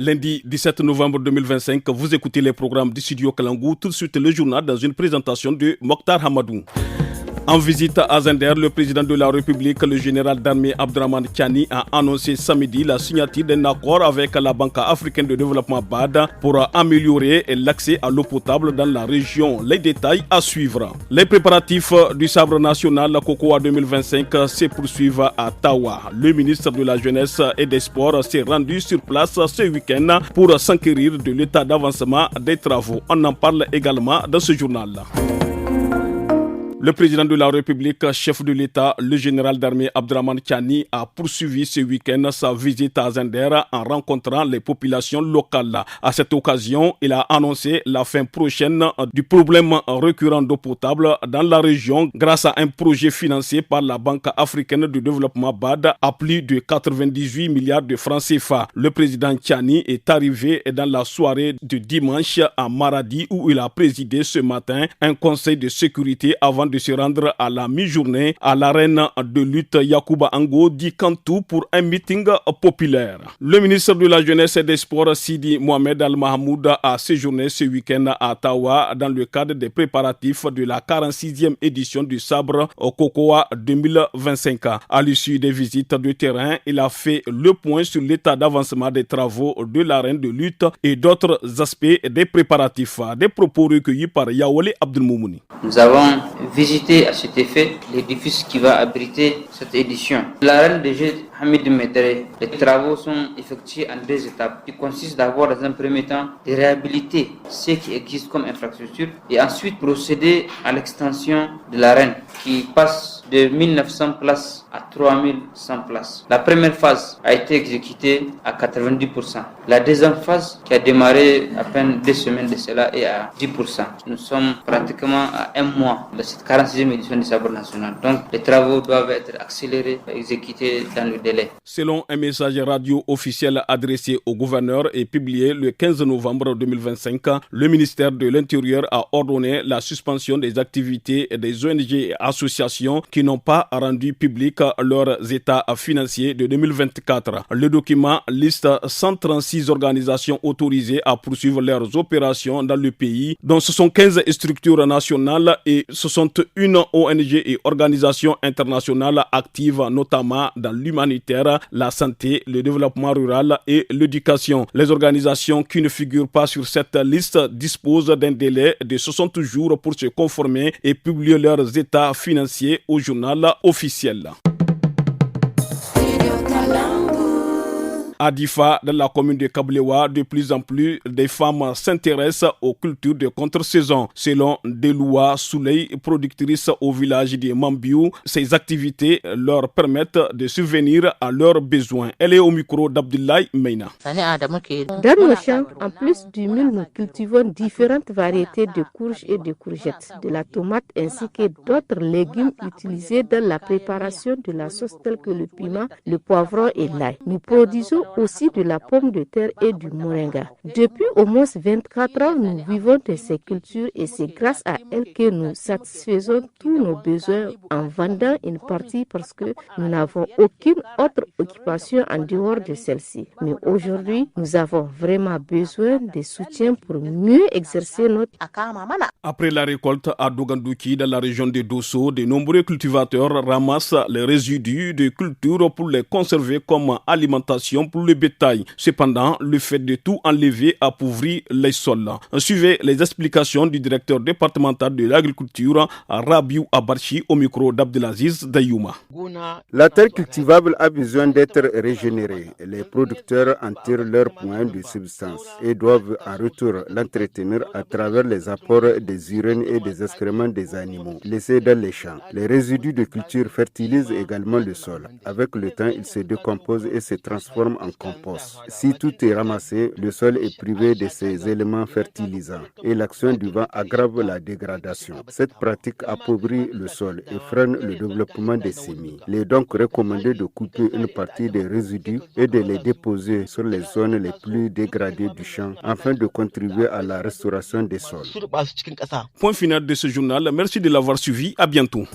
Lundi 17 novembre 2025, vous écoutez les programmes du studio Kalangou. Tout de suite le journal dans une présentation de Mokhtar Hamadou. En visite à Zender, le président de la République, le général d'armée Abdraman Tiani, a annoncé samedi la signature d'un accord avec la Banque africaine de développement BAD pour améliorer l'accès à l'eau potable dans la région. Les détails à suivre. Les préparatifs du sabre national Cocoa 2025 se poursuivent à Tawa. Le ministre de la Jeunesse et des Sports s'est rendu sur place ce week-end pour s'enquérir de l'état d'avancement des travaux. On en parle également dans ce journal. Le président de la République, chef de l'État, le général d'armée Abdraman Tiani a poursuivi ce week-end sa visite à Zender en rencontrant les populations locales. À cette occasion, il a annoncé la fin prochaine du problème récurrent d'eau potable dans la région grâce à un projet financé par la Banque africaine de développement BAD à plus de 98 milliards de francs CFA. Le président Tiani est arrivé dans la soirée de dimanche à Maradi où il a présidé ce matin un conseil de sécurité avant de se rendre à la mi-journée à l'arène de lutte Yacouba Ango dit Kantou pour un meeting populaire. Le ministre de la Jeunesse et des Sports Sidi Mohamed Al-Mahmoud a séjourné ce week-end à Ottawa dans le cadre des préparatifs de la 46e édition du sabre Cocoa 2025. À l'issue des visites de terrain, il a fait le point sur l'état d'avancement des travaux de l'arène de lutte et d'autres aspects des préparatifs. Des propos recueillis par Yaoulé Abdelmoumouni. Nous avons visité à cet effet l'édifice qui va abriter cette édition. L'arène de jeu Hamid Medere, les travaux sont effectués en deux étapes qui consistent d'abord dans un premier temps de réhabiliter ce qui existe comme infrastructure et ensuite procéder à l'extension de l'arène qui passe de 1900 places à 3100 places. La première phase a été exécutée à 90%. La deuxième phase qui a démarré à peine 2 semaines de cela est à 10%. Nous sommes pratiquement à un mois de cette 46e édition du sabre national. Donc les travaux doivent être accélérés et exécutés dans le délai. Selon un message radio officiel adressé au gouverneur et publié le 15 novembre 2025, le ministère de l'Intérieur a ordonné la suspension des activités des ONG et associations qui n'ont pas rendu public leurs états financiers de 2024. Le document liste 136 organisations autorisées à poursuivre leurs opérations dans le pays, dont 75 structures nationales et 61 ONG et organisations internationales actives notamment dans l'humanitaire, la santé, le développement rural et l'éducation. Les organisations qui ne figurent pas sur cette liste disposent d'un délai de 60 jours pour se conformer et publier leurs états financiers au journal officiel. À Difa, dans la commune de Kablewa, de plus en plus des femmes s'intéressent aux cultures de contre-saison. Selon Deloua Souley, productrice au village de Mambiou, ces activités leur permettent de subvenir à leurs besoins. Elle est au micro d'Abdoulaye Meina. Dans nos champs, en plus du mil, nous cultivons différentes variétés de courges et de courgettes, de la tomate ainsi que d'autres légumes utilisés dans la préparation de la sauce telle que le piment, le poivron et l'ail. Nous produisons aussi de la pomme de terre et du moringa. Depuis au moins 24 ans, nous vivons de ces cultures et c'est grâce à elles que nous satisfaisons tous nos besoins en vendant une partie parce que nous n'avons aucune autre occupation en dehors de celle-ci. Mais aujourd'hui, nous avons vraiment besoin de soutien pour mieux exercer notre... Après la récolte à Dogandouki, dans la région de Dosso, de nombreux cultivateurs ramassent les résidus de culture pour les conserver comme alimentation pour le bétail. Cependant, le fait de tout enlever appauvrit les sols. Suivez les explications du directeur départemental de l'agriculture, Rabiou Abarchi, au micro d'Abdelaziz Dayouma. La terre cultivable a besoin d'être régénérée. Les producteurs en tirent leur point de substance et doivent en retour l'entretenir à travers les apports des urines et des excréments des animaux laissés dans les champs. Les résidus de culture fertilisent également le sol. Avec le temps, ils se décomposent et se transforment en compost. Si tout est ramassé, le sol est privé de ses éléments fertilisants et l'action du vent aggrave la dégradation. Cette pratique appauvrit le sol et freine le développement des semis. Il est donc recommandé de couper une partie des résidus et de les déposer sur les zones les plus dégradées du champ afin de contribuer à la restauration des sols. Point final de ce journal. Merci de l'avoir suivi. À bientôt.